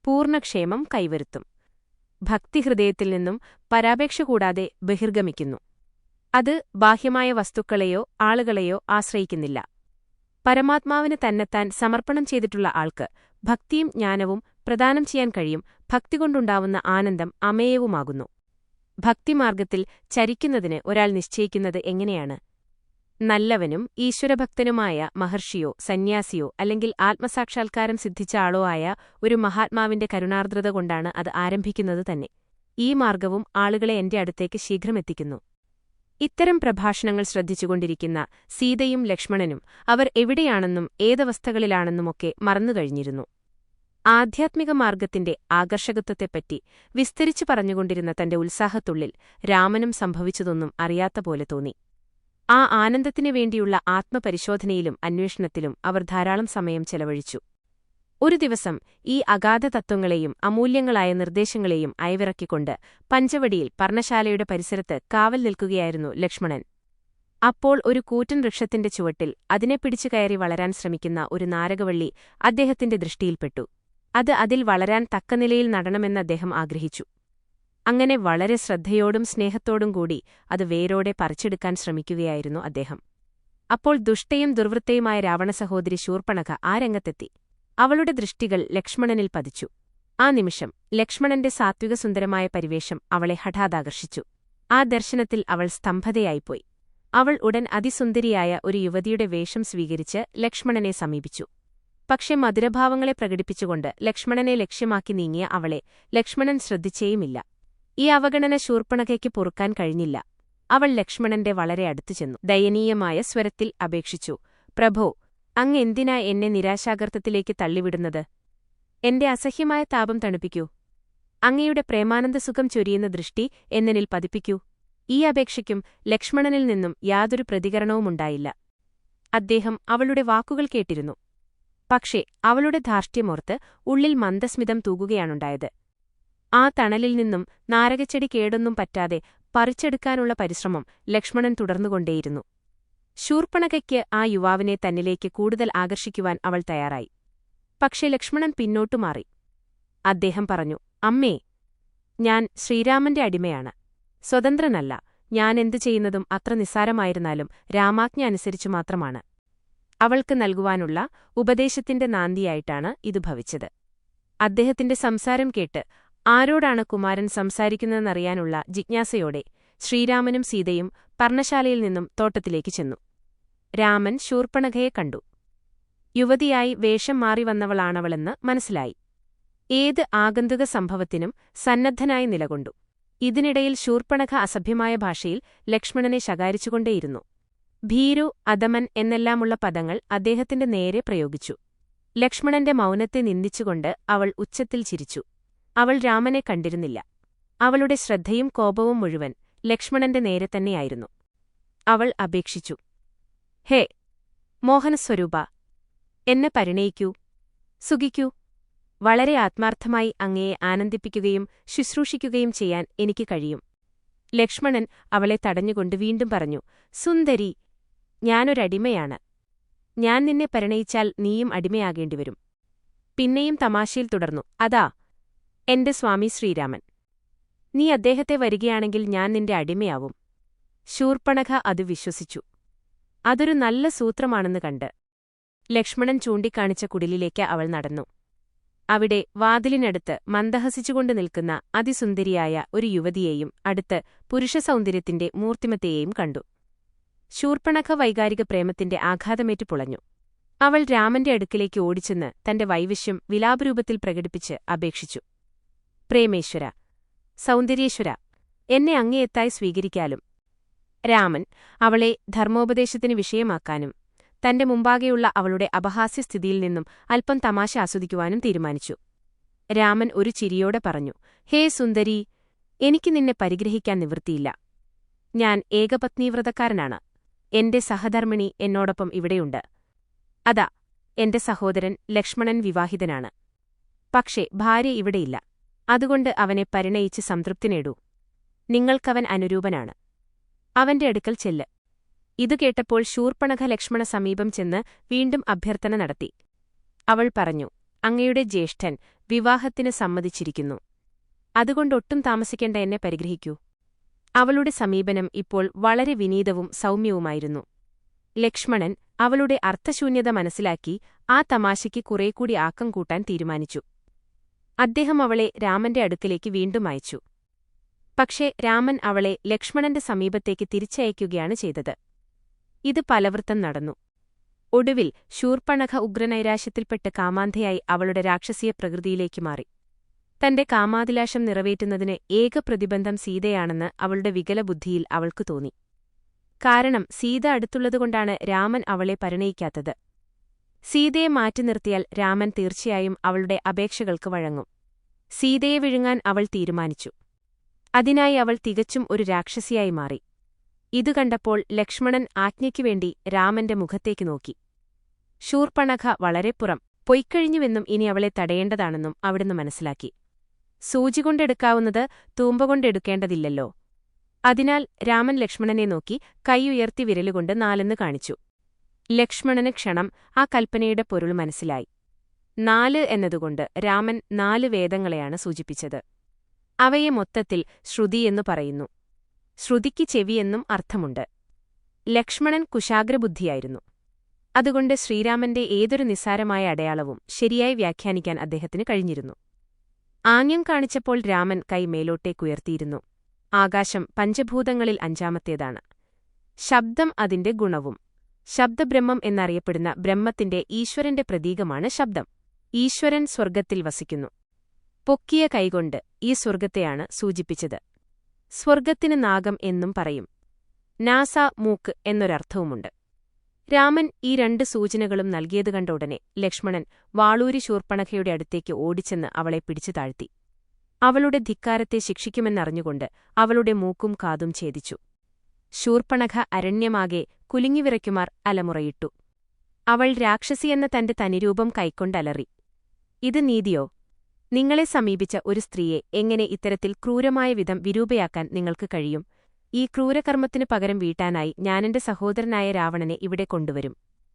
പൂർണ്ണക്ഷേമം കൈവരുത്തും. ഭക്തിഹൃദയത്തിൽ നിന്നും പരാപേക്ഷ കൂടാതെ ബഹിർഗമിക്കുന്നു. അത് ബാഹ്യമായ വസ്തുക്കളെയോ ആളുകളെയോ ആശ്രയിക്കുന്നില്ല. പരമാത്മാവിന് തന്നെത്താൻ സമർപ്പണം ചെയ്തിട്ടുള്ള ആൾക്ക് ഭക്തിയും ജ്ഞാനവും പ്രദാനം ചെയ്യാൻ കഴിയും. ഭക്തികൊണ്ടുണ്ടാവുന്ന ആനന്ദം അമേയവുമാകുന്നു. ഭക്തിമാർഗത്തിൽ ചരിക്കുന്നതിന് ഒരാൾ നിശ്ചയിക്കുന്നത് എങ്ങനെയാണ്? നല്ലവനും ഈശ്വരഭക്തനുമായ മഹർഷിയോ സന്യാസിയോ അല്ലെങ്കിൽ ആത്മസാക്ഷാത്കാരം സിദ്ധിച്ച ആളോ ആയ ഒരു മഹാത്മാവിന്റെ കരുണാർദ്രത കൊണ്ടാണ് അത് ആരംഭിക്കുന്നത് തന്നെ. ഈ മാർഗവും ആളുകളെ എന്റെ അടുത്തേക്ക് ശീഘ്രമെത്തിക്കുന്നു. ഇത്തരം പ്രഭാഷണങ്ങൾ ശ്രദ്ധിച്ചുകൊണ്ടിരിക്കുന്ന സീതയും ലക്ഷ്മണനും അവർ എവിടെയാണെന്നും ഏതവസ്ഥകളിലാണെന്നുമൊക്കെ മറന്നുകഴിഞ്ഞിരുന്നു. ആധ്യാത്മിക മാർഗത്തിന്റെ ആകർഷകത്വത്തെപ്പറ്റി വിസ്തരിച്ചു പറഞ്ഞുകൊണ്ടിരുന്ന തന്റെ ഉത്സാഹത്തുള്ളിൽ രാമനും സംഭവിച്ചതൊന്നും അറിയാത്ത പോലെ തോന്നി. ആ ആനന്ദത്തിനു വേണ്ടിയുള്ള ആത്മപരിശോധനയിലും അന്വേഷണത്തിലും അവർ ധാരാളം സമയം ചെലവഴിച്ചു. ഒരു ദിവസം ഈ അഗാധ തത്വങ്ങളെയും അമൂല്യങ്ങളായ നിർദ്ദേശങ്ങളെയും അയവിറക്കിക്കൊണ്ട് പഞ്ചവടിയിൽ പർണശാലയുടെ പരിസരത്ത് കാവൽ നിൽക്കുകയായിരുന്നു ലക്ഷ്മണൻ. അപ്പോൾ ഒരു കൂറ്റൻ വൃക്ഷത്തിന്റെ ചുവട്ടിൽ അതിനെ പിടിച്ചു കയറി വളരാൻ ശ്രമിക്കുന്ന ഒരു നാരകവള്ളി അദ്ദേഹത്തിന്റെ ദൃഷ്ടിയിൽപ്പെട്ടു. അത് അതിൽ വളരാൻ തക്കനിലയിൽ നടണമെന്ന് അദ്ദേഹം ആഗ്രഹിച്ചു. അങ്ങനെ വളരെ ശ്രദ്ധയോടും സ്നേഹത്തോടും കൂടി അത് വേരോടെ പറിച്ചെടുക്കാൻ ശ്രമിക്കുകയായിരുന്നു അദ്ദേഹം. അപ്പോൾ ദുഷ്ടയും ദുർവൃത്തയുമായ രാവണസഹോദരി ശൂർപ്പണഖ ആ രംഗത്തെത്തി. അവളുടെ ദൃഷ്ടികൾ ലക്ഷ്മണനിൽ പതിച്ചു. ആ നിമിഷം ലക്ഷ്മണന്റെ സാത്വികസുന്ദരമായ പരിവേഷം അവളെ ഹഠാതാകർഷിച്ചു. ആ ദർശനത്തിൽ അവൾ സ്തംഭതയായിപ്പോയി. അവൾ ഉടൻ അതിസുന്ദരിയായ ഒരു യുവതിയുടെ വേഷം സ്വീകരിച്ച് ലക്ഷ്മണനെ സമീപിച്ചു. പക്ഷെ മധുരഭാവങ്ങളെ പ്രകടിപ്പിച്ചുകൊണ്ട് ലക്ഷ്മണനെ ലക്ഷ്യമാക്കി നീങ്ങിയ അവളെ ലക്ഷ്മണൻ ശ്രദ്ധിച്ചേയുമില്ല. ഈ അവഗണന ശൂർപ്പണഖയ്ക്ക് പൊറുക്കാൻ കഴിഞ്ഞില്ല. അവൾ ലക്ഷ്മണന്റെ വളരെ അടുത്തു ചെന്നു ദയനീയമായ സ്വരത്തിൽ അപേക്ഷിച്ചു, പ്രഭോ, അങ്ങ് എന്തിനാ എന്നെ നിരാശാഗർത്തത്തിലേക്ക് തള്ളിവിടുന്നത്? എന്റെ അസഹ്യമായ താപം തണുപ്പിക്കൂ. അങ്ങയുടെ പ്രേമാനന്ദസുഖം ചൊരിയുന്ന ദൃഷ്ടി എന്നിൽ പതിപ്പിക്കൂ. ഈ അപേക്ഷയ്ക്കും ലക്ഷ്മണനിൽ നിന്നും യാതൊരു പ്രതികരണവുമുണ്ടായില്ല. അദ്ദേഹം അവളുടെ വാക്കുകൾ കേട്ടിരുന്നു. പക്ഷേ അവളുടെ ധാർഷ്ട്യമോർത്ത് ഉള്ളിൽ മന്ദസ്മിതം തൂകുകയാണുണ്ടായത്. ആ തണലിൽ നിന്നും നാരകച്ചെടി കേടൊന്നും പറ്റാതെ പറിച്ചെടുക്കാനുള്ള പരിശ്രമം ലക്ഷ്മണൻ തുടർന്നുകൊണ്ടേയിരുന്നു. ശൂർപ്പണഖയ്ക്ക് ആ യുവാവിനെ തന്നിലേക്ക് കൂടുതൽ ആകർഷിക്കുവാൻ അവൾ തയ്യാറായി. പക്ഷേ ലക്ഷ്മണൻ പിന്നോട്ടുമാറി. അദ്ദേഹം പറഞ്ഞു, അമ്മേ, ഞാൻ ശ്രീരാമന്റെ അടിമയാണ്, സ്വതന്ത്രനല്ല. ഞാൻ എന്തു ചെയ്യുന്നതും അത്ര നിസ്സാരമായിരുന്നാലും രാമാജ്ഞ അനുസരിച്ചു മാത്രമാണ്. അവൾക്ക് നൽകുവാനുള്ള ഉപദേശത്തിന്റെ നാന്ദിയായിട്ടാണ് ഇത് ഭവിച്ചത്. അദ്ദേഹത്തിന്റെ സംസാരം കേട്ട് ആരോടാണ് കുമാരൻ സംസാരിക്കുന്നതെന്നറിയാനുള്ള ജിജ്ഞാസയോടെ ശ്രീരാമനും സീതയും പർണശാലയിൽ നിന്നും തോട്ടത്തിലേക്ക് ചെന്നു. രാമൻ ശൂർപ്പണഖയെ കണ്ടു. യുവതിയായി വേഷം മാറി വന്നവളാണവളെന്ന് മനസ്സിലായി. ഏത് ആഗന്തുക സംഭവത്തിനും സന്നദ്ധനായി നിലകൊണ്ടു. ഇതിനിടയിൽ ശൂർപ്പണഖ അസഭ്യമായ ഭാഷയിൽ ലക്ഷ്മണനെ ശകാരിച്ചുകൊണ്ടേയിരുന്നു. ഭീരു, അധമൻ എന്നെല്ലാമുള്ള പദങ്ങൾ അദ്ദേഹത്തിന്റെ നേരെ പ്രയോഗിച്ചു. ലക്ഷ്മണന്റെ മൗനത്തെ നിന്ദിച്ചുകൊണ്ട് അവൾ ഉച്ചത്തിൽ ചിരിച്ചു. അവൾ രാമനെ കണ്ടിരുന്നില്ല. അവളുടെ ശ്രദ്ധയും കോപവും മുഴുവൻ ലക്ഷ്മണന്റെ നേരെ തന്നെയായിരുന്നു. അവൾ അപേക്ഷിച്ചു, ഹേ മോഹനസ്വരൂപ, എന്നെ പരിണയിക്കൂ, സുഖിക്കൂ. വളരെ ആത്മാർത്ഥമായി അങ്ങയെ ആനന്ദിപ്പിക്കുകയും ശുശ്രൂഷിക്കുകയും ചെയ്യാൻ എനിക്ക് കഴിയും. ലക്ഷ്മണൻ അവളെ തടഞ്ഞുകൊണ്ട് വീണ്ടും പറഞ്ഞു, സുന്ദരി, ഞാനൊരടിമയാണ്. ഞാൻ നിന്നെ പരിണയിച്ചാൽ നീയും അടിമയാകേണ്ടിവരും. പിന്നെയും തമാശയിൽ തുടർന്നു, അതാ എന്റെ സ്വാമി ശ്രീരാമൻ. നീ അദ്ദേഹത്തെ വരികയാണെങ്കിൽ ഞാൻ നിന്റെ അടിമയാവും. ശൂർപ്പണഖ അത് വിശ്വസിച്ചു. അതൊരു നല്ല സൂത്രമാണെന്ന് കണ്ട് ലക്ഷ്മണൻ ചൂണ്ടിക്കാണിച്ച കുടിലിലേക്ക് അവൾ നടന്നു. അവിടെ വാതിലിനടുത്ത് മന്ദഹസിച്ചുകൊണ്ട് നിൽക്കുന്ന അതിസുന്ദരിയായ ഒരു യുവതിയെയും അടുത്ത് പുരുഷസൗന്ദര്യത്തിന്റെ മൂർത്തിമത്തെയും കണ്ടു. ശൂർപ്പണഖ വൈകാരിക പ്രേമത്തിന്റെ ആഘാതമേറ്റു പുളഞ്ഞു. അവൾ രാമന്റെ അടുക്കിലേക്ക് ഓടിച്ചെന്ന് തന്റെ വൈവശ്യം വിലാപരൂപത്തിൽ പ്രകടിപ്പിച്ച് അപേക്ഷിച്ചു, പ്രേമേശ്വര, സൗന്ദര്യേശ്വര, എന്നെ അങ്ങേയത്തായി സ്വീകരിക്കാലും. രാമൻ അവളെ ധർമ്മോപദേശത്തിന് വിഷയമാക്കാനും തന്റെ മുമ്പാകെയുള്ള അവളുടെ അപഹാസ്യസ്ഥിതിയിൽ നിന്നും അല്പം തമാശ ആസ്വദിക്കുവാനും തീരുമാനിച്ചു. രാമൻ ഒരു ചിരിയോടെ പറഞ്ഞു, ഹേ സുന്ദരീ, എനിക്ക് നിന്നെ പരിഗ്രഹിക്കാൻ നിവൃത്തിയില്ല. ഞാൻ ഏകപത്നീവ്രതക്കാരനാണ്. എന്റെ സഹധർമ്മിണി എന്നോടൊപ്പം ഇവിടെയുണ്ട്. അതാ എന്റെ സഹോദരൻ ലക്ഷ്മണൻ വിവാഹിതനാണ്. പക്ഷേ ഭാര്യ ഇവിടെയില്ല. അതുകൊണ്ട് അവനെ പരിണയിച്ച് സംതൃപ്തി നേടൂ. നിങ്ങൾക്കവൻ അനുരൂപനാണ്. അവന്റെ അടുക്കൽ ചെല്ല്. ഇതു കേട്ടപ്പോൾ ശൂർപ്പണഖ ലക്ഷ്മണ സമീപം ചെന്ന് വീണ്ടും അഭ്യർത്ഥന നടത്തി. അവൾ പറഞ്ഞു, അങ്ങയുടെ ജ്യേഷ്ഠൻ വിവാഹത്തിന് സമ്മതിച്ചിരിക്കുന്നു. അതുകൊണ്ടൊട്ടും താമസിക്കേണ്ട എന്നെ പരിഗ്രഹിക്കൂ. അവളുടെ സമീപനം ഇപ്പോൾ വളരെ വിനീതവും സൗമ്യവുമായിരുന്നു. ലക്ഷ്മണൻ അവളുടെ അർത്ഥശൂന്യത മനസ്സിലാക്കി ആ തമാശയ്ക്ക് കുറേക്കൂടി ആക്കം കൂട്ടാൻ തീരുമാനിച്ചു. അദ്ദേഹം അവളെ രാമന്റെ അടുക്കലേക്ക് വീണ്ടും അയച്ചു. പക്ഷേ രാമൻ അവളെ ലക്ഷ്മണന്റെ സമീപത്തേക്ക് തിരിച്ചയക്കുകയാണ് ചെയ്തത്. ഇത് പലവൃത്തം നടന്നു. ഒടുവിൽ ശൂർപ്പണഖ ഉഗ്രനൈരാശ്യത്തിൽപ്പെട്ട് കാമാന്ധയായി അവളുടെ രാക്ഷസീയ പ്രകൃതിയിലേക്ക് മാറി. തന്റെ കാമാഭിലാഷം നിറവേറ്റുന്നതിന് ഏക പ്രതിബന്ധം സീതയാണെന്ന് അവളുടെ വികലബുദ്ധിയിൽ അവൾക്കു തോന്നി. കാരണം സീത അടുത്തുള്ളതുകൊണ്ടാണ് രാമൻ അവളെ പരിണയിക്കാത്തത്. സീതയെ മാറ്റി നിർത്തിയാൽ രാമൻ തീർച്ചയായും അവളുടെ അപേക്ഷകൾക്ക് വഴങ്ങും. സീതയെ വിഴുങ്ങാൻ അവൾ തീരുമാനിച്ചു. അതിനായി അവൾ തികച്ചും ഒരു രാക്ഷസിയായി മാറി. ഇതു കണ്ടപ്പോൾ ലക്ഷ്മണൻ ആജ്ഞയ്ക്കുവേണ്ടി രാമന്റെ മുഖത്തേക്ക് നോക്കി. ശൂർപ്പണഖ വളരെ പൊയ്ക്കഴിഞ്ഞുവെന്നും ഇനി അവളെ തടയേണ്ടതാണെന്നും അവിടുന്ന് മനസ്സിലാക്കി. സൂചികൊണ്ടെടുക്കാവുന്നത് തൂമ്പകൊണ്ടെടുക്കേണ്ടതില്ലല്ലോ. അതിനാൽ രാമൻ ലക്ഷ്മണനെ നോക്കി കൈയുയർത്തി വിരലുകൊണ്ട് 4 കാണിച്ചു. ലക്ഷ്മണന് ക്ഷണം ആ കൽപ്പനയുടെ പൊരുൾ മനസ്സിലായി. 4 എന്നതുകൊണ്ട് രാമൻ 4 വേദങ്ങളെയാണ് സൂചിപ്പിച്ചത്. അവയെ മൊത്തത്തിൽ ശ്രുതിയെന്നു പറയുന്നു. ശ്രുതിക്ക് ചെവിയെന്നും അർത്ഥമുണ്ട്. ലക്ഷ്മണൻ കുശാഗ്രബുദ്ധിയായിരുന്നു. അതുകൊണ്ട് ശ്രീരാമന്റെ ഏതൊരു നിസ്സാരമായ അടയാളവും ശരിയായി വ്യാഖ്യാനിക്കാൻ അദ്ദേഹത്തിന് കഴിഞ്ഞിരുന്നു. ആംഗ്യം കാണിച്ചപ്പോൾ രാമൻ കൈ മേലോട്ടേക്കുയർത്തിയിരുന്നു. ആകാശം പഞ്ചഭൂതങ്ങളിൽ 5ാമത്തേതാണ്. ശബ്ദം അതിന്റെ ഗുണവും. ശബ്ദബ്രഹ്മം എന്നറിയപ്പെടുന്ന ബ്രഹ്മത്തിന്റെ ഈശ്വരന്റെ പ്രതീകമാണ് ശബ്ദം. ഈശ്വരൻ സ്വർഗ്ഗത്തിൽ വസിക്കുന്നു. പൊക്കിയ കൈകൊണ്ട് ഈ സ്വർഗ്ഗത്തെയാണ് സൂചിപ്പിച്ചത്. സ്വർഗ്ഗത്തിന് നാഗം എന്നും പറയും. നാസ മൂക്ക് എന്നൊരർത്ഥവുമുണ്ട്. രാമൻ ഈ 2 സൂചനകളും നൽകിയത് കണ്ട ഉടനെ ലക്ഷ്മണൻ വാളൂരി ശൂർപ്പണഖയുടെ അടുത്തേക്ക് ഓടിച്ചെന്ന് അവളെ പിടിച്ചു താഴ്ത്തി. അവളുടെ ധിക്കാരത്തെ ശിക്ഷിക്കുമെന്നറിഞ്ഞുകൊണ്ട് അവളുടെ മൂക്കും കാതും ഛേദിച്ചു. ശൂർപ്പണഖ അരണ്യമാകെ കുലുങ്ങിവിറയ്ക്കുമാർ അലമുറയിട്ടു. അവൾ രാക്ഷസിയെന്ന തന്റെ തനിരൂപം കൈക്കൊണ്ടലറി. ഇത് നീതിയോ? നിങ്ങളെ സമീപിച്ച ഒരു സ്ത്രീയെ എങ്ങനെ ഇത്തരത്തിൽ ക്രൂരമായ വിധം വിരൂപയാക്കാൻ നിങ്ങൾക്ക് കഴിയും? ഈ ക്രൂരകർമ്മത്തിനു പകരം വീട്ടാനായി ഞാനെന്റെ സഹോദരനായ രാവണനെ ഇവിടെ കൊണ്ടുവരും.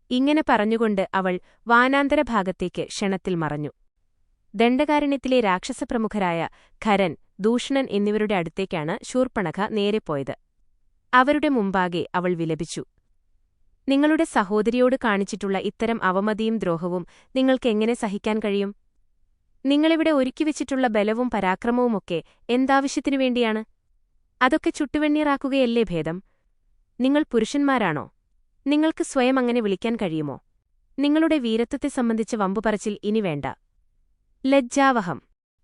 ഇങ്ങനെ പറഞ്ഞുകൊണ്ട് അവൾ വാനാന്തരഭാഗത്തേക്ക് ക്ഷണത്തിൽ മറഞ്ഞു. ദണ്ഡകാരണ്യത്തിലെ രാക്ഷസപ്രമുഖരായ ഖരൻ, ദൂഷണൻ എന്നിവരുടെ അടുത്തേക്കാണ് ശൂർപ്പണഖ നേരെ പോയത്. അവരുടെ മുമ്പാകെ അവൾ വിലപിച്ചു. നിങ്ങളുടെ സഹോദരിയോട് കാണിച്ചിട്ടുള്ള ഇത്തരം അവമതിയും ദ്രോഹവും നിങ്ങൾക്കെങ്ങനെ സഹിക്കാൻ കഴിയും? നിങ്ങളിവിടെ ഒരുക്കിവെച്ചിട്ടുള്ള ബലവും പരാക്രമവുമൊക്കെ എന്താവശ്യത്തിനു വേണ്ടിയാണ്? അതൊക്കെ ചുട്ടുവെണ്ണീറാക്കുകയല്ലേ ഭേദം? നിങ്ങൾ പുരുഷന്മാരാണോ? നിങ്ങൾക്ക് സ്വയം അങ്ങനെ വിളിക്കാൻ കഴിയുമോ? നിങ്ങളുടെ വീരത്വത്തെ സംബന്ധിച്ച് വമ്പുപറച്ചിൽ ഇനി വേണ്ട. ലജ്ജാവഹം.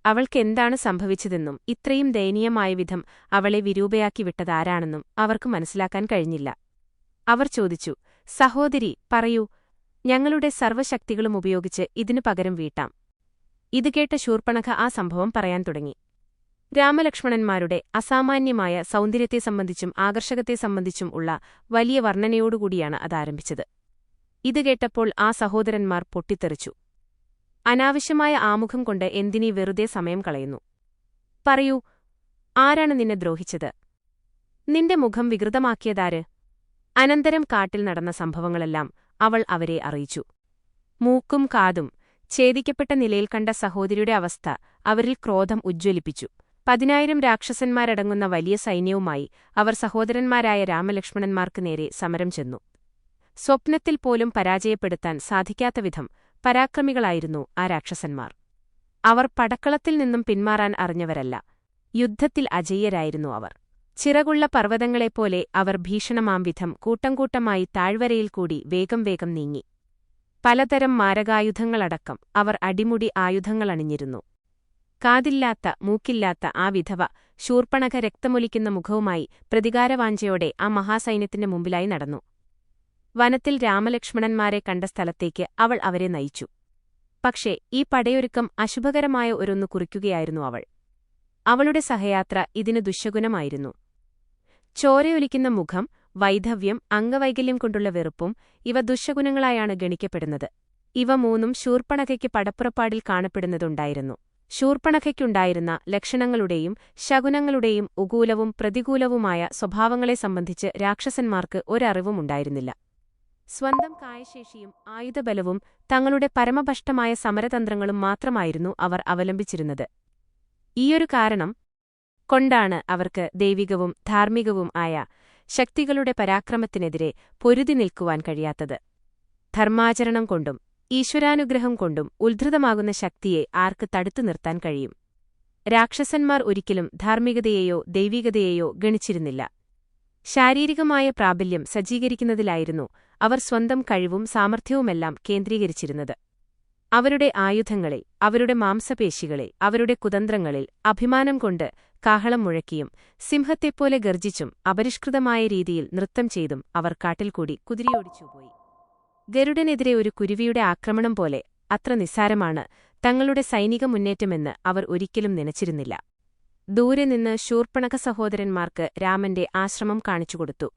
അവൾക്കെന്താണ് സംഭവിച്ചതെന്നും ഇത്രയും ദയനീയമായ വിധം അവളെ വിരൂപയാക്കി വിട്ടതാരാണെന്നും അവർക്ക് മനസ്സിലാക്കാൻ കഴിഞ്ഞില്ല. അവർ ചോദിച്ചു, സഹോദരി, പറയൂ, ഞങ്ങളുടെ സർവ്വശക്തികളും ഉപയോഗിച്ച് ഇതിനു പകരം വീട്ടാം. ഇത് കേട്ട ശൂർപ്പണഖ ആ സംഭവം പറയാൻ തുടങ്ങി. രാമലക്ഷ്മണന്മാരുടെ അസാമാന്യമായ സൗന്ദര്യത്തെ സംബന്ധിച്ചും ആകർഷകത്തെ സംബന്ധിച്ചും ഉള്ള വലിയ വർണ്ണനയോടുകൂടിയാണ് അതാരംഭിച്ചത്. ഇത് കേട്ടപ്പോൾ ആ സഹോദരന്മാർ പൊട്ടിത്തെറിച്ചു. അനാവശ്യമായ ആമുഖം കൊണ്ട് എന്തിനീ വെറുതെ സമയം കളയുന്നു? പറയൂ, ആരാണ് നിന്നെ ദ്രോഹിച്ചത്? നിന്റെ മുഖം വികൃതമാക്കിയതാര്? അനന്തരം കാട്ടിൽ നടന്ന സംഭവങ്ങളെല്ലാം അവൾ അവരെ അറിയിച്ചു. മൂക്കും കാതും ഛേദിക്കപ്പെട്ട നിലയിൽ കണ്ട സഹോദരിയുടെ അവസ്ഥ അവരിൽ ക്രോധം ഉജ്ജ്വലിപ്പിച്ചു. 10,000 രാക്ഷസന്മാരടങ്ങുന്ന വലിയ സൈന്യവുമായി അവർ സഹോദരന്മാരായ രാമലക്ഷ്മണന്മാർക്ക് നേരെ സമരം ചെന്നു. സ്വപ്നത്തിൽ പോലും പരാജയപ്പെടുത്താൻ സാധിക്കാത്തവിധം പരാക്രമികളായിരുന്നു ആ രാക്ഷസന്മാർ. അവർ പടക്കളത്തിൽ നിന്നും പിന്മാറാൻ അറിഞ്ഞവരല്ല. യുദ്ധത്തിൽ അജയ്യരായിരുന്നു അവർ. ചിറകുള്ള പർവ്വതങ്ങളെപ്പോലെ അവർ ഭീഷണമാംവിധം കൂട്ടംകൂട്ടമായി താഴ്വരയിൽ കൂടി വേഗം വേഗം നീങ്ങി. പലതരം മാരകായുധങ്ങളടക്കം അവർ അടിമുടി ആയുധങ്ങളണിഞ്ഞിരുന്നു. കാതില്ലാത്ത മൂക്കില്ലാത്ത ആ വിധവ ശൂർപ്പണഖ രക്തമൊലിക്കുന്ന മുഖവുമായി പ്രതികാരവാഞ്ചയോടെ ആ മഹാസൈന്യത്തിന്റെ മുമ്പിലായി നടന്നു. വനത്തിൽ രാമലക്ഷ്മണന്മാരെ കണ്ട സ്ഥലത്തേക്ക് അവൾ അവരെ നയിച്ചു. പക്ഷേ ഈ പടയൊരുക്കം അശുഭകരമായ ഒരൊന്നു കുറിക്കുകയായിരുന്നു അവൾ. അവളുടെ സഹയാത്ര ഇതിന് ദുശ്ശകുനമായിരുന്നു. ചോരയൊലിക്കുന്ന മുഖം, വൈധവ്യം, അംഗവൈകല്യം കൊണ്ടുള്ള വെറുപ്പും ഇവ ദുശ്ശകുനങ്ങളായാണ് ഗണിക്കപ്പെടുന്നത്. ഇവ മൂന്നും ശൂർപ്പണഖയ്ക്ക് പടപ്പുറപ്പാടിൽ കാണപ്പെടുന്നതുണ്ടായിരുന്നു. ശൂർപ്പണഖയ്ക്കുണ്ടായിരുന്ന ലക്ഷണങ്ങളുടെയും ശകുനങ്ങളുടെയും ഉകൂലവും പ്രതികൂലവുമായ സ്വഭാവങ്ങളെ സംബന്ധിച്ച് രാക്ഷസന്മാർക്ക് ഒരറിവും ഉണ്ടായിരുന്നില്ല. സ്വന്തം കായശേഷിയും ആയുധബലവും തങ്ങളുടെ പരമഭഷ്ടമായ സമരതന്ത്രങ്ങളും മാത്രമായിരുന്നു അവർ അവലംബിച്ചിരുന്നത്. ഈയൊരു കാരണം കൊണ്ടാണ് അവർക്ക് ദൈവികവും ധാർമ്മികവും ആയ ശക്തികളുടെ പരാക്രമത്തിനെതിരെ പൊരുതി നിൽക്കുവാൻ കഴിയാത്തത്. ധർമാചരണം കൊണ്ടും ഈശ്വരാനുഗ്രഹം കൊണ്ടും ഉത്ധൃതമാകുന്ന ശക്തിയെ ആർക്ക് തടുത്തു നിർത്താൻ കഴിയും? രാക്ഷസന്മാർ ഒരിക്കലും ധാർമ്മികതയെയോ ദൈവികതയെയോ ഗണിച്ചിരുന്നില്ല. ശാരീരികമായ പ്രാബല്യം സജ്ജീകരിക്കുന്നതിലായിരുന്നു അവർ സ്വന്തം കഴിവും സാമർഥ്യവുമെല്ലാം കേന്ദ്രീകരിച്ചിരുന്നത്. അവരുടെ ആയുധങ്ങളിൽ, അവരുടെ മാംസപേശികളിൽ, അവരുടെ കുതന്ത്രങ്ങളിൽ അഭിമാനം കൊണ്ട് കാഹളം മുഴക്കിയും സിംഹത്തെപ്പോലെ ഗർജിച്ചും അപരിഷ്കൃതമായ രീതിയിൽ നൃത്തം ചെയ്തും അവർ കാട്ടിൽക്കൂടി കുതിരയോടിച്ചുപോയി. ഗരുഡനെതിരെ ഒരു കുരുവിയുടെ ആക്രമണം പോലെ അത്ര നിസ്സാരമാണ് തങ്ങളുടെ സൈനിക മുന്നേറ്റമെന്ന് അവർ ഒരിക്കലും നനച്ചിരുന്നില്ല. ദൂരെ നിന്ന് ശൂർപ്പണഖ സഹോദരന്മാർക്ക് രാമന്റെ ആശ്രമം കാണിച്ചുകൊടുത്തു.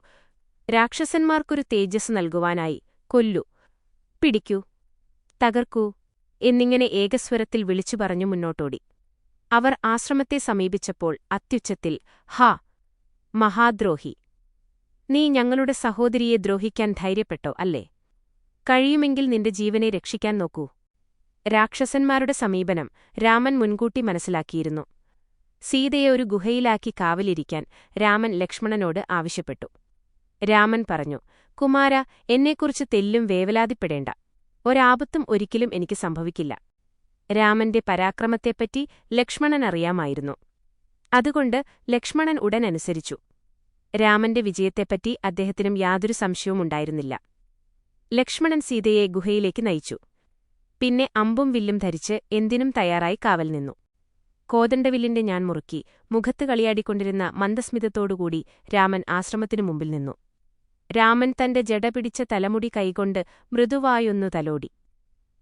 രാക്ഷസന്മാർക്കൊരു തേജസ് നൽകുവാനായി കൊല്ലൂ, പിടിക്കൂ, തകർക്കൂ എന്നിങ്ങനെ ഏകസ്വരത്തിൽ വിളിച്ചു പറഞ്ഞു മുന്നോട്ടോടി. അവർ ആശ്രമത്തെ സമീപിച്ചപ്പോൾ അത്യുച്ചത്തിൽ, ഹാ മഹാദ്രോഹി, നീ ഞങ്ങളുടെ സഹോദരിയെ ദ്രോഹിക്കാൻ ധൈര്യപ്പെട്ടോ അല്ലേ? കഴിയുമെങ്കിൽ നിന്റെ ജീവനെ രക്ഷിക്കാൻ നോക്കൂ. രാക്ഷസന്മാരുടെ സമീപനം രാമൻ മുൻകൂട്ടി മനസ്സിലാക്കിയിരുന്നു. സീതയെ ഒരു ഗുഹയിലാക്കി കാവലിരിക്കാൻ രാമൻ ലക്ഷ്മണനോട് ആവശ്യപ്പെട്ടു. രാമൻ പറഞ്ഞു, കുമാര, എന്നെക്കുറിച്ച് തെല്ലും വേവലാതിപ്പെടേണ്ട. ഒരാപത്തും ഒരിക്കലും എനിക്ക് സംഭവിക്കില്ല. രാമന്റെ പരാക്രമത്തെപ്പറ്റി ലക്ഷ്മണനറിയാമായിരുന്നു. അതുകൊണ്ട് ലക്ഷ്മണൻ ഉടനനുസരിച്ചു. രാമന്റെ വിജയത്തെപ്പറ്റി അദ്ദേഹത്തിനും യാതൊരു സംശയവുമുണ്ടായിരുന്നില്ല. ലക്ഷ്മണൻ സീതയെ ഗുഹയിലേക്ക് നയിച്ചു. പിന്നെ അമ്പും വില്ലും ധരിച്ച് എന്തിനും തയ്യാറായി കാവൽ നിന്നു. കോദണ്ഡവില്ലിന്റെ ഞാൻ മുറുക്കി മുഖത്ത് കളിയാടിക്കൊണ്ടിരുന്ന മന്ദസ്മിതത്തോടുകൂടി രാമൻ ആശ്രമത്തിനു മുമ്പിൽ നിന്നു. രാമൻ തന്റെ ജട പിടിച്ച തലമുടി കൈകൊണ്ട് മൃദുവായൊന്നു തലോടി.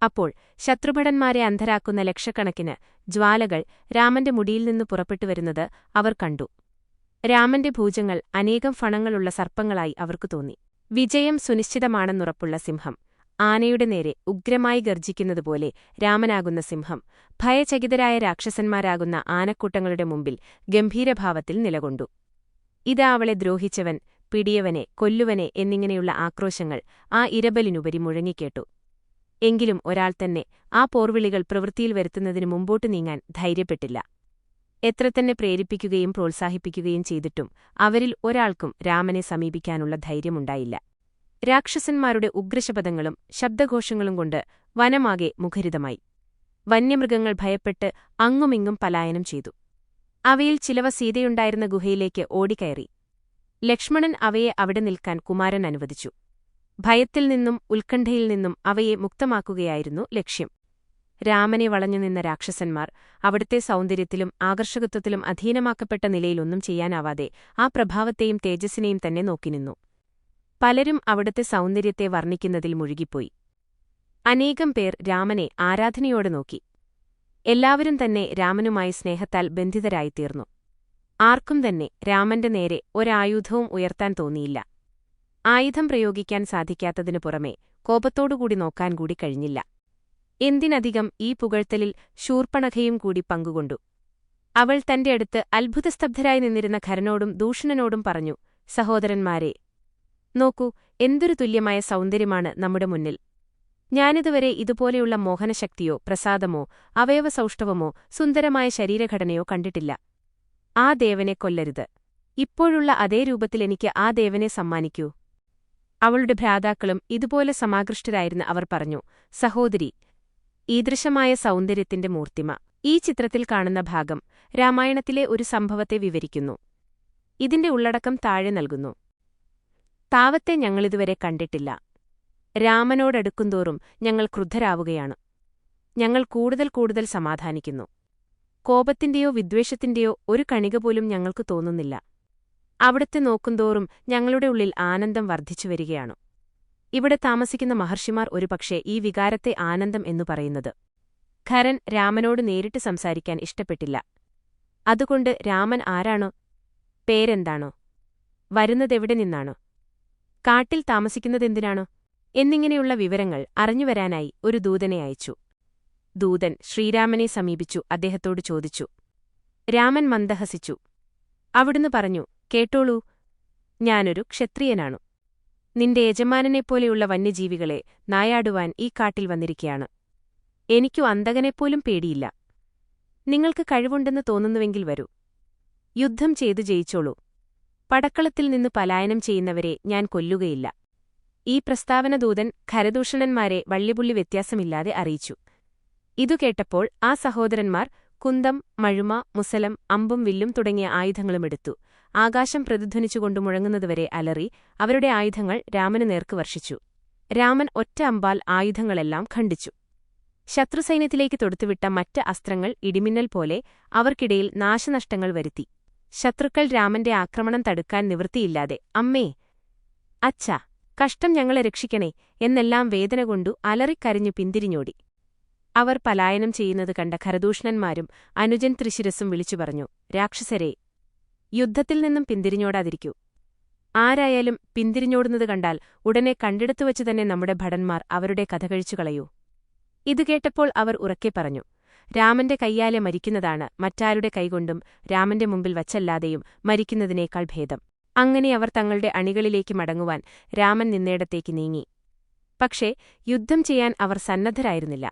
അപ്പോൾ ശത്രുഭടന്മാരെ അന്ധരാക്കുന്ന ലക്ഷക്കണക്കിന് ജ്വാലകൾ രാമന്റെ മുടിയിൽ നിന്ന് പുറപ്പെട്ടുവരുന്നത് അവർ കണ്ടു. രാമന്റെ ഭുജങ്ങൾ അനേകം ഫണങ്ങളുള്ള സർപ്പങ്ങളായി അവർക്കു തോന്നി. വിജയം സുനിശ്ചിതമാണെന്നുറപ്പുള്ള സിംഹം ആനയുടെ നേരെ ഉഗ്രമായി ഗർജിക്കുന്നതുപോലെ രാമനാകുന്ന സിംഹം ഭയചകിതരായ രാക്ഷസന്മാരാകുന്ന ആനക്കൂട്ടങ്ങളുടെ മുമ്പിൽ ഗംഭീരഭാവത്തിൽ നിലകൊണ്ടു. ഇതാ അവളെ ദ്രോഹിച്ചവൻ, പിടിയവനെ, കൊല്ലുവനെ എന്നിങ്ങനെയുള്ള ആക്രോശങ്ങൾ ആ ഇരബലിനുപരി മുഴങ്ങിക്കേട്ടു. എങ്കിലും ഒരാൾ തന്നെ ആ പോർവിളികൾ പ്രവൃത്തിയിൽ വരുത്തുന്നതിനു മുമ്പോട്ടു നീങ്ങാൻ ധൈര്യപ്പെട്ടില്ല. എത്രതന്നെ പ്രേരിപ്പിക്കുകയും പ്രോത്സാഹിപ്പിക്കുകയും ചെയ്തിട്ടും അവരിൽ ഒരാൾക്കും രാമനെ സമീപിക്കാനുള്ള ധൈര്യമുണ്ടായില്ല. രാക്ഷസന്മാരുടെ ഉഗ്രശപദങ്ങളും ശബ്ദഘോഷങ്ങളും കൊണ്ട് വനമാകെ മുഖരിതമായി. വന്യമൃഗങ്ങൾ ഭയപ്പെട്ട് അങ്ങുമിങ്ങും പലായനം ചെയ്തു. അവയിൽ ചിലവ സീതയുണ്ടായിരുന്ന ഗുഹയിലേക്ക് ഓടിക്കയറി. ലക്ഷ്മണൻ അവയെ അവിടെ നിൽക്കാൻ കുമാരൻ അനുവദിച്ചു. ഭയത്തിൽ നിന്നും ഉത്കണ്ഠയിൽ നിന്നും അവയെ മുക്തമാക്കുകയായിരുന്നു ലക്ഷ്യം. രാമനെ വളഞ്ഞുനിന്ന രാക്ഷസന്മാർ അവിടുത്തെ സൗന്ദര്യത്തിലും ആകർഷകത്വത്തിലും അധീനമാക്കപ്പെട്ട നിലയിലൊന്നും ചെയ്യാനാവാതെ ആ പ്രഭാവത്തെയും തേജസ്സിനെയും തന്നെ നോക്കിനിന്നു. പലരും അവിടുത്തെ സൗന്ദര്യത്തെ വർണ്ണിക്കുന്നതിൽ മുഴുകിപ്പോയി. അനേകം പേർ രാമനെ ആരാധനയോടെ നോക്കി. എല്ലാവരും തന്നെ രാമനുമായി സ്നേഹത്താൽ ബന്ധിതരായിത്തീർന്നു. ആർക്കും തന്നെ രാമന്റെ നേരെ ഒരായുധവും ഉയർത്താൻ തോന്നിയില്ല. ആയുധം പ്രയോഗിക്കാൻ സാധിക്കാത്തതിനു പുറമെ കോപത്തോടുകൂടി നോക്കാൻ കൂടി കഴിഞ്ഞില്ല. എന്തിനധികം ഈ പുകഴ്ത്തലിൽ ശൂർപ്പണഖയും കൂടി പങ്കുകൊണ്ടു. അവൾ തന്റെ അടുത്ത് അത്ഭുതസ്തബ്ധരായി നിന്നിരുന്ന ഖരനോടും ദൂഷണനോടും പറഞ്ഞു, സഹോദരന്മാരെ, നോക്കൂ, എന്തൊരു തുല്യമായ സൗന്ദര്യമാണ് നമ്മുടെ മുന്നിൽ. ഞാനിതുവരെ ഇതുപോലെയുള്ള മോഹനശക്തിയോ പ്രസാദമോ അവയവസൗഷ്ഠവമോ സുന്ദരമായ ശരീരഘടനയോ കണ്ടിട്ടില്ല. ആ ദേവനെ കൊല്ലരുത്. ഇപ്പോഴുള്ള അതേ രൂപത്തിൽ എനിക്ക് ആ ദേവനെ സമ്മാനിക്കൂ. അവളുടെ ഭ്രാതാക്കളും ഇതുപോലെ സമാകൃഷ്ടരായിരുന്ന അവർ പറഞ്ഞു, സഹോദരി, ഈദൃശമായ സൗന്ദര്യത്തിന്റെ മൂർത്തിമ. ഈ ചിത്രത്തിൽ കാണുന്ന ഭാഗം രാമായണത്തിലെ ഒരു സംഭവത്തെ വിവരിക്കുന്നു. ഇതിന്റെ ഉള്ളടക്കം താഴെ നൽകുന്നു. താവത്തെ ഞങ്ങളിതുവരെ കണ്ടിട്ടില്ല. രാമനോടടുക്കുന്തോറും ഞങ്ങൾ ക്രുദ്ധരാവുകയാണ്. ഞങ്ങൾ കൂടുതൽ കൂടുതൽ സമാധാനിക്കുന്നു. കോപത്തിന്റെയോ വിദ്വേഷത്തിന്റെയോ ഒരു കണിക പോലും ഞങ്ങൾക്ക് തോന്നുന്നില്ല. അവിടത്തെ നോക്കുന്തോറും ഞങ്ങളുടെ ഉള്ളിൽ ആനന്ദം വർദ്ധിച്ചുവരികയാണ്. ഇവിടെ താമസിക്കുന്ന മഹർഷിമാർ ഒരുപക്ഷേ ഈ വികാരത്തെ ആനന്ദം എന്നു പറയുന്നത്. ഖരൻ രാമനോട് നേരിട്ട് സംസാരിക്കാൻ ഇഷ്ടപ്പെട്ടില്ല. അതുകൊണ്ട് രാമൻ ആരാണോ, പേരെന്താണോ, വരുന്നതെവിടെ നിന്നാണോ, കാട്ടിൽ താമസിക്കുന്നതെന്തിനാണോ എന്നിങ്ങനെയുള്ള വിവരങ്ങൾ അറിഞ്ഞുവരാനായി ഒരു ദൂതനെ അയച്ചു. ദൂതൻ ശ്രീരാമനെ സമീപിച്ചു അദ്ദേഹത്തോട് ചോദിച്ചു. രാമൻ മന്ദഹസിച്ചു. അവിടുന്ന് പറഞ്ഞു, കേട്ടോളൂ, ഞാനൊരു ക്ഷത്രിയനാണു. നിന്റെ യജമാനനെപ്പോലെയുള്ള വന്യജീവികളെ നായാടുവാൻ ഈ കാട്ടിൽ വന്നിരിക്കയാണ്. എനിക്കു അന്തകനെപ്പോലും പേടിയില്ല. നിങ്ങൾക്ക് കഴിവുണ്ടെന്ന് തോന്നുന്നുവെങ്കിൽ വരൂ. യുദ്ധം ചെയ്തു ജയിച്ചോളൂ. പടക്കളത്തിൽ നിന്ന് പലായനം ചെയ്യുന്നവരെ ഞാൻ കൊല്ലുകയില്ല. ഈ പ്രസ്താവന ദൂതൻ ഖരദൂഷണന്മാരെ വള്ളിപുള്ളി വ്യത്യാസമില്ലാതെ അറിയിച്ചു. ഇതു കേട്ടപ്പോൾ ആ സഹോദരന്മാർ കുന്തം, മഴുമ, മുസലം, അമ്പും വില്ലും തുടങ്ങിയ ആയുധങ്ങളുമെടുത്തു. ആകാശം പ്രതിധ്വനിച്ചുകൊണ്ടു മുഴങ്ങുന്നതുവരെ അലറി അവരുടെ ആയുധങ്ങൾ രാമനു നേർക്ക് വർഷിച്ചു. രാമൻ ഒറ്റ അമ്പാൽ ആയുധങ്ങളെല്ലാം ഖണ്ഡിച്ചു. ശത്രുസൈന്യത്തിലേക്ക് തൊടുത്തുവിട്ട മറ്റ് അസ്ത്രങ്ങൾ ഇടിമിന്നൽ പോലെ അവർക്കിടയിൽ നാശനഷ്ടങ്ങൾ വരുത്തി. ശത്രുക്കൾ രാമന്റെ ആക്രമണം തടുക്കാൻ നിവൃത്തിയില്ലാതെ അമ്മേ, അച്ഛാ, കഷ്ടം, ഞങ്ങളെ രക്ഷിക്കണേ എന്നെല്ലാം വേദന കൊണ്ടു അലറിക്കരഞ്ഞു പിന്തിരിഞ്ഞോടി. അവർ പലായനം ചെയ്യുന്നത് കണ്ട ഖരദൂഷണന്മാരും അനുജൻ ത്രിശിരസും വിളിച്ചു പറഞ്ഞു, രാക്ഷസരെ, യുദ്ധത്തിൽ നിന്നും പിന്തിരിഞ്ഞോടാതിരിക്കൂ. ആരായാലും പിന്തിരിഞ്ഞോടുന്നത് കണ്ടാൽ ഉടനെ കണ്ടിടത്തുവച്ചു തന്നെ നമ്മുടെ ഭടന്മാർ അവരുടെ കഥ കഴിച്ചു കളയൂ. ഇതു കേട്ടപ്പോൾ അവർ ഉറക്കെ പറഞ്ഞു, രാമന്റെ കയ്യാലെ മരിക്കുന്നതാണ് മറ്റാരുടെ കൈകൊണ്ടും രാമന്റെ മുമ്പിൽ വച്ചല്ലാതെയും മരിക്കുന്നതിനേക്കാൾ ഭേദം. അങ്ങനെ അവർ തങ്ങളുടെ അണികളിലേക്ക് മടങ്ങുവാൻ രാമൻ നിന്നേടത്തേക്ക് നീങ്ങി. പക്ഷേ യുദ്ധം ചെയ്യാൻ അവർ സന്നദ്ധരായിരുന്നില്ല.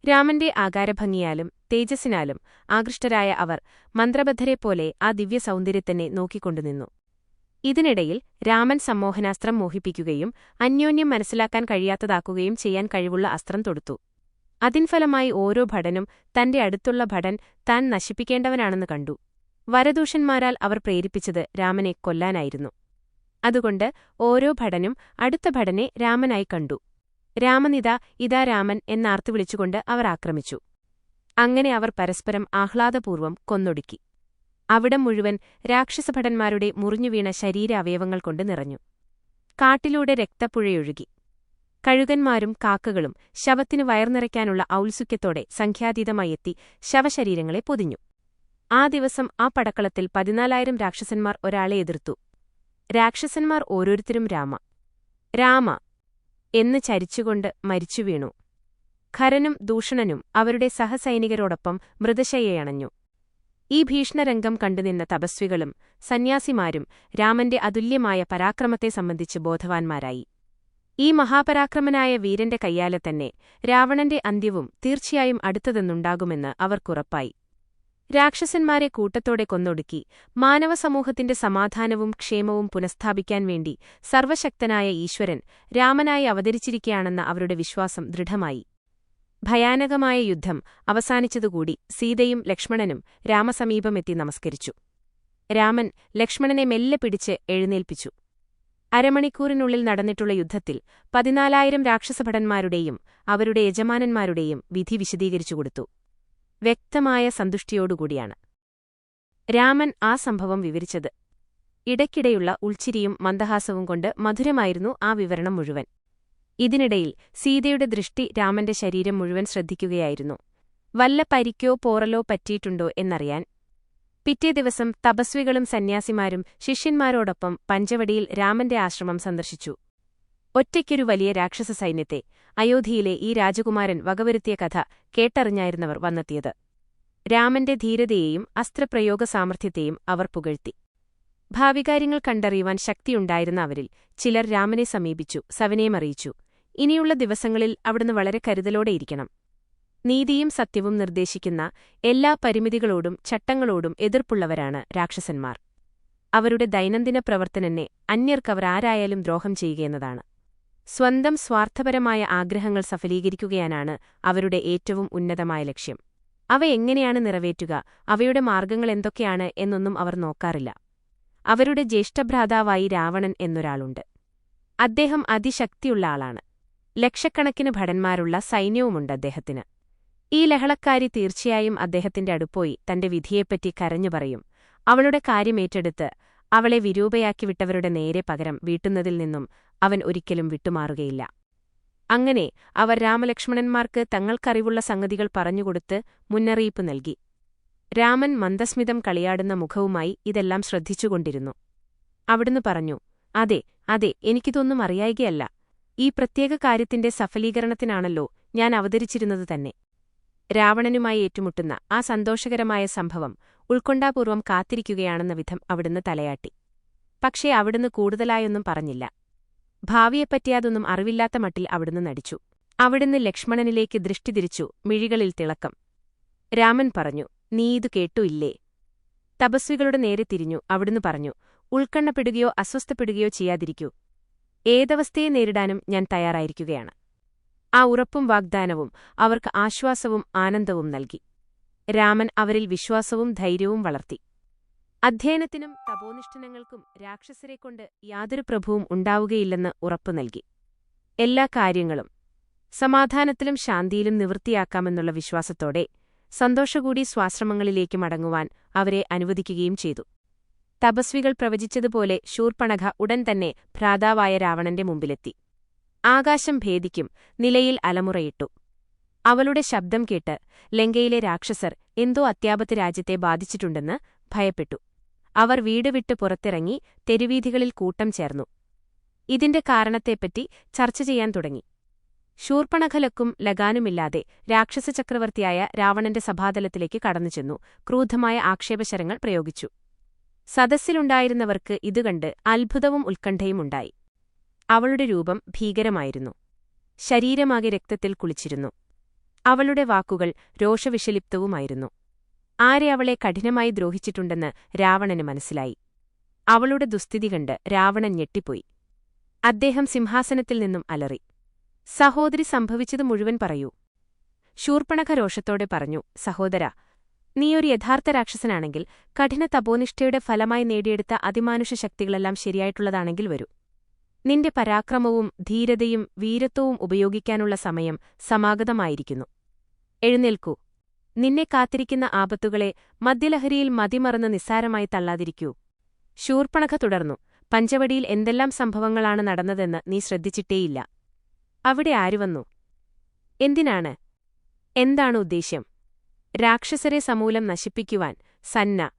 രാമന്റെ ആകാരഭംഗിയാലും തേജസ്സിനാലും ആകൃഷ്ടരായ അവർ മന്ത്രബദ്ധരെപ്പോലെ ആ ദിവ്യസൗന്ദര്യത്തന്നെ നോക്കിക്കൊണ്ടുനിന്നു. ഇതിനിടയിൽ രാമൻ സമ്മോഹനാസ്ത്രം മോഹിപ്പിക്കുകയും അന്യോന്യം മനസ്സിലാക്കാൻ കഴിയാത്തതാക്കുകയും ചെയ്യാൻ കഴിവുള്ള അസ്ത്രം തൊടുത്തു. അതിൻഫലമായി ഓരോ ഭടനും തന്റെ അടുത്തുള്ള ഭടൻ താൻ നശിപ്പിക്കേണ്ടവനാണെന്ന് കണ്ടു. വരദൂഷന്മാരാൽ അവർ പ്രേരിപ്പിച്ചത് രാമനെ കൊല്ലാനായിരുന്നു. അതുകൊണ്ട് ഓരോ ഭടനും അടുത്ത ഭടനെ രാമനായി കണ്ടു. രാമനിതാ, ഇതാ രാമൻ എന്നാർത്തു വിളിച്ചുകൊണ്ട് അവർ ആക്രമിച്ചു. അങ്ങനെ അവർ പരസ്പരം ആഹ്ലാദപൂർവ്വം കൊന്നൊടുക്കി. അവിടം മുഴുവൻ രാക്ഷസഭടന്മാരുടെ മുറിഞ്ഞുവീണ ശരീരാവയവങ്ങൾ കൊണ്ട് നിറഞ്ഞു. കാട്ടിലൂടെ രക്തപ്പുഴയൊഴുകി. കഴുകന്മാരും കാക്കകളും ശവത്തിനു വയർനിറയ്ക്കാനുള്ള ഔത്സുക്യത്തോടെ സംഖ്യാതീതമായി എത്തി ശവശരീരങ്ങളെ പൊതിഞ്ഞു. ആ ദിവസം ആ പടക്കളത്തിൽ 14,000 രാക്ഷസന്മാർ ഒരാളെ എതിർത്തു. രാക്ഷസന്മാർ ഓരോരുത്തരും രാമ, രാമ എന്ന് ചരിച്ചുകൊണ്ട് മരിച്ചുവീണു. ഖരനും ദൂഷണനും അവരുടെ സഹസൈനികരോടൊപ്പം മൃതശയ്യയണഞ്ഞു. ഈ ഭീഷണരംഗം കണ്ടുനിന്ന തപസ്വികളും സന്യാസിമാരും രാമന്റെ അതുല്യമായ പരാക്രമത്തെ സംബന്ധിച്ച് ബോധവാന്മാരായി. ഈ മഹാപരാക്രമനായ വീരന്റെ കയ്യാലെ തന്നെ രാവണന്റെ അന്ത്യവും തീർച്ചയായും അടുത്തതെന്നുണ്ടാകുമെന്ന് അവർക്കുറപ്പായി. രാക്ഷസന്മാരെ കൂട്ടത്തോടെ കൊന്നൊടുക്കി മാനവസമൂഹത്തിന്റെ സമാധാനവും ക്ഷേമവും പുനഃസ്ഥാപിക്കാൻ വേണ്ടി സർവശക്തനായ ഈശ്വരൻ രാമനായി അവതരിച്ചിരിക്കുകയാണെന്ന അവരുടെ വിശ്വാസം ദൃഢമായി. ഭയാനകമായ യുദ്ധം അവസാനിച്ചതുകൂടി സീതയും ലക്ഷ്മണനും രാമസമീപമെത്തി നമസ്കരിച്ചു. രാമൻ ലക്ഷ്മണനെ മെല്ലെ പിടിച്ച് എഴുന്നേൽപ്പിച്ചു. അരമണിക്കൂറിനുള്ളിൽ നടന്നിട്ടുള്ള യുദ്ധത്തിൽ 14,000 രാക്ഷസഭടന്മാരുടെയും അവരുടെ യജമാനന്മാരുടെയും വിധി വിശദീകരിച്ചുകൊടുത്തു. വ്യക്തമായ സന്തുഷ്ടിയോടുകൂടിയാണ് രാമൻ ആ സംഭവം വിവരിച്ചത്. ഇടയ്ക്കിടെയുള്ള ഉൾച്ചിരിയും മന്ദഹാസവും കൊണ്ട് മധുരമായിരുന്നു ആ വിവരണം മുഴുവൻ. ഇതിനിടയിൽ സീതയുടെ ദൃഷ്ടി രാമന്റെ ശരീരം മുഴുവൻ ശ്രദ്ധിക്കുകയായിരുന്നു. വല്ല പരിക്കോ പോറലോ പറ്റിയിട്ടുണ്ടോ എന്നറിയാൻ. പിറ്റേ ദിവസം തപസ്വികളും സന്യാസിമാരും ശിഷ്യന്മാരോടൊപ്പം പഞ്ചവടിയിൽ രാമന്റെ ആശ്രമം സന്ദർശിച്ചു. ഒറ്റയ്ക്കൊരു വലിയ രാക്ഷസ സൈന്യത്തെ അയോധ്യയിലെ ഈ രാജകുമാരൻ വകവരുത്തിയ കഥ കേട്ടറിഞ്ഞായിരുന്നവർ വന്നെത്തിയത്. രാമന്റെ ധീരതയെയും അസ്ത്രപ്രയോഗ സാമർഥ്യത്തെയും അവർ പുകഴ്ത്തി. ഭാവികാര്യങ്ങൾ കണ്ടറിയുവാൻ ശക്തിയുണ്ടായിരുന്ന അവരിൽ ചിലർ രാമനെ സമീപിച്ചു സവിനയമറിയിച്ചു. ഇനിയുള്ള ദിവസങ്ങളിൽ അവിടുന്ന് വളരെ കരുതലോടെയിരിക്കണം. നീതിയും സത്യവും നിർദ്ദേശിക്കുന്ന എല്ലാ പരിമിതികളോടും ചട്ടങ്ങളോടും എതിർപ്പുള്ളവരാണ് രാക്ഷസന്മാർ. അവരുടെ ദൈനംദിന പ്രവർത്തനനെ അന്യർക്കവർ ആരായാലും ദ്രോഹം ചെയ്യുകയെന്നതാണ്. സ്വന്തം സ്വാർത്ഥപരമായ ആഗ്രഹങ്ങൾ സഫലീകരിക്കുകയാനാണ് അവരുടെ ഏറ്റവും ഉന്നതമായ ലക്ഷ്യം. അവ എങ്ങനെയാണ് നിറവേറ്റുക, അവയുടെ മാർഗ്ഗങ്ങൾ എന്തൊക്കെയാണ് എന്നൊന്നും അവർ നോക്കാറില്ല. അവരുടെ ജ്യേഷ്ഠഭ്രാതാവായി രാവണൻ എന്നൊരാളുണ്ട്. അദ്ദേഹം അതിശക്തിയുള്ള ആളാണ്. ലക്ഷക്കണക്കിന് ഭടന്മാരുള്ള സൈന്യവുമുണ്ട് അദ്ദേഹത്തിന്. ഈ ലഹളക്കാരി തീർച്ചയായും അദ്ദേഹത്തിന്റെ അടുപ്പോയി തന്റെ വിധിയെപ്പറ്റി കരഞ്ഞു പറയും. അവളുടെ കാര്യമേറ്റെടുത്ത് അവളെ വിരൂപയാക്കി വിട്ടവരുടെ നേരെ പകരം വീട്ടുന്നതിൽ നിന്നും അവൻ ഒരിക്കലും വിട്ടുമാറുകയില്ല. അങ്ങനെ അവർ രാമലക്ഷ്മണന്മാർക്ക് തങ്ങൾക്കറിവുള്ള സംഗതികൾ പറഞ്ഞുകൊടുത്ത് മുന്നറിയിപ്പ് നൽകി. രാമൻ മന്ദസ്മിതം കളിയാടുന്ന മുഖവുമായി ഇതെല്ലാം ശ്രദ്ധിച്ചുകൊണ്ടിരുന്നു. അവിടുന്ന് പറഞ്ഞു, അതെ അതെ, എനിക്കിതൊന്നും അറിയായികയല്ല. ഈ പ്രത്യേക കാര്യത്തിന്റെ സഫലീകരണത്തിനാണല്ലോ ഞാൻ അവതരിച്ചിരുന്നത് തന്നെ. രാവണനുമായി ഏറ്റുമുട്ടുന്ന ആ സന്തോഷകരമായ സംഭവം ഉൾക്കൊണ്ടാപൂർവം കാത്തിരിക്കുകയാണെന്ന വിധം അവിടുന്ന് തലയാട്ടി. പക്ഷേ അവിടുന്ന് കൂടുതലായൊന്നും പറഞ്ഞില്ല. ഭാവിയെപ്പറ്റിയാതൊന്നും അറിവില്ലാത്ത മട്ടിൽ അവിടുന്ന് നടിച്ചു. അവിടുന്ന് ലക്ഷ്മണനിലേക്ക് ദൃഷ്ടി തിരിച്ചു, മിഴികളിൽ തിളക്കം. രാമൻ പറഞ്ഞു, നീ ഇതു കേട്ടു ഇല്ലേ? തപസ്വികളുടെ നേരെ തിരിഞ്ഞു അവിടുന്ന് പറഞ്ഞു, ഉൾക്കണ്ണപ്പെടുകയോ അസ്വസ്ഥപ്പെടുകയോ ചെയ്യാതിരിക്കൂ. ഏതവസ്ഥയെ നേരിടാനും ഞാൻ തയ്യാറായിരിക്കുകയാണ്. ആ ഉറപ്പും വാഗ്ദാനവും അവർക്ക് ആശ്വാസവും ആനന്ദവും നൽകി. രാമൻ അവരിൽ വിശ്വാസവും ധൈര്യവും വളർത്തി. അധ്യയനത്തിനും തപോനിഷ്ഠനങ്ങൾക്കും രാക്ഷസരെക്കൊണ്ട് യാതൊരു പ്രഭുവും ഉണ്ടാവുകയില്ലെന്ന് ഉറപ്പു നൽകി. എല്ലാ കാര്യങ്ങളും സമാധാനത്തിലും ശാന്തിയിലും നിവൃത്തിയാക്കാമെന്നുള്ള വിശ്വാസത്തോടെ സന്തോഷകൂടി സ്വാശ്രമങ്ങളിലേക്ക് മടങ്ങുവാൻ അവരെ അനുവദിക്കുകയും ചെയ്തു. തപസ്വികൾ പ്രവചിച്ചതുപോലെ ശൂർപ്പണഖ ഉടൻ തന്നെ ഭ്രാതാവായ രാവണന്റെ മുമ്പിലെത്തി. ആകാശം ഭേദിക്കും നിലയിൽ അലമുറയിട്ടു. അവളുടെ ശബ്ദം കേട്ട് ലങ്കയിലെ രാക്ഷസർ എന്തോ അത്യാപത്ത് രാജ്യത്തെ ബാധിച്ചിട്ടുണ്ടെന്ന് ഭയപ്പെട്ടു. അവർ വീട് വിട്ട് പുറത്തിറങ്ങി തെരുവീഥികളിൽ കൂട്ടം ചേർന്നു. ഇതിന്റെ കാരണത്തെപ്പറ്റി ചർച്ച ചെയ്യാൻ തുടങ്ങി. ശൂർപ്പണഖലക്കും ലഗാനുമില്ലാതെ രാക്ഷസചക്രവർത്തിയായ രാവണന്റെ സഭാതലത്തിലേക്ക് കടന്നുചെന്നു ക്രൂദ്ധമായ ആക്ഷേപശരങ്ങൾ പ്രയോഗിച്ചു. സദസ്സിലുണ്ടായിരുന്നവർക്ക് ഇതുകണ്ട് അത്ഭുതവും ഉത്കണ്ഠയുമുണ്ടായി. അവളുടെ രൂപം ഭീകരമായിരുന്നു. ശരീരമാകെ രക്തത്തിൽ കുളിച്ചിരുന്നു. അവളുടെ വാക്കുകൾ രോഷവിഷലിപ്തവുമായിരുന്നു. ആരെ അവളെ കഠിനമായി ദ്രോഹിച്ചിട്ടുണ്ടെന്ന് രാവണന് മനസ്സിലായി. അവളുടെ ദുസ്ഥിതി കണ്ട് രാവണൻ ഞെട്ടിപ്പോയി. അദ്ദേഹം സിംഹാസനത്തിൽ നിന്നും അലറി, സഹോദരി സംഭവിച്ചത് മുഴുവൻ പറയൂ. ശൂർപ്പണഖ രോഷത്തോടെ പറഞ്ഞു, സഹോദരാ, നീയൊരു യഥാർത്ഥ രാക്ഷസനാണെങ്കിൽ കഠിന തപോനിഷ്ഠയുടെ ഫലമായി നേടിയെടുത്ത അതിമാനുഷ ശക്തികളെല്ലാം ശരിയായിട്ടുള്ളതാണെങ്കിൽ വരൂ. നിന്റെ പരാക്രമവും ധീരതയും വീരത്വവും ഉപയോഗിക്കാനുള്ള സമയം സമാഗതമായിരിക്കുന്നു. എഴുന്നേൽക്കൂ. നിന്നെ കാത്തിരിക്കുന്ന ആപത്തുകളെ മദ്യലഹരിയിൽ മതിമറന്ന് നിസ്സാരമായി തള്ളാതിരിക്കൂ. ശൂർപ്പണഖ തുടർന്നു, പഞ്ചവടിയിൽ എന്തെല്ലാം സംഭവങ്ങളാണ് നടന്നതെന്ന് നീ ശ്രദ്ധിച്ചിട്ടേയില്ല. അവിടെ ആരു വന്നു? എന്തിനാണ്? എന്താണ് ഉദ്ദേശ്യം? രാക്ഷസരെ സമൂലം നശിപ്പിക്കുവാൻ സന്ന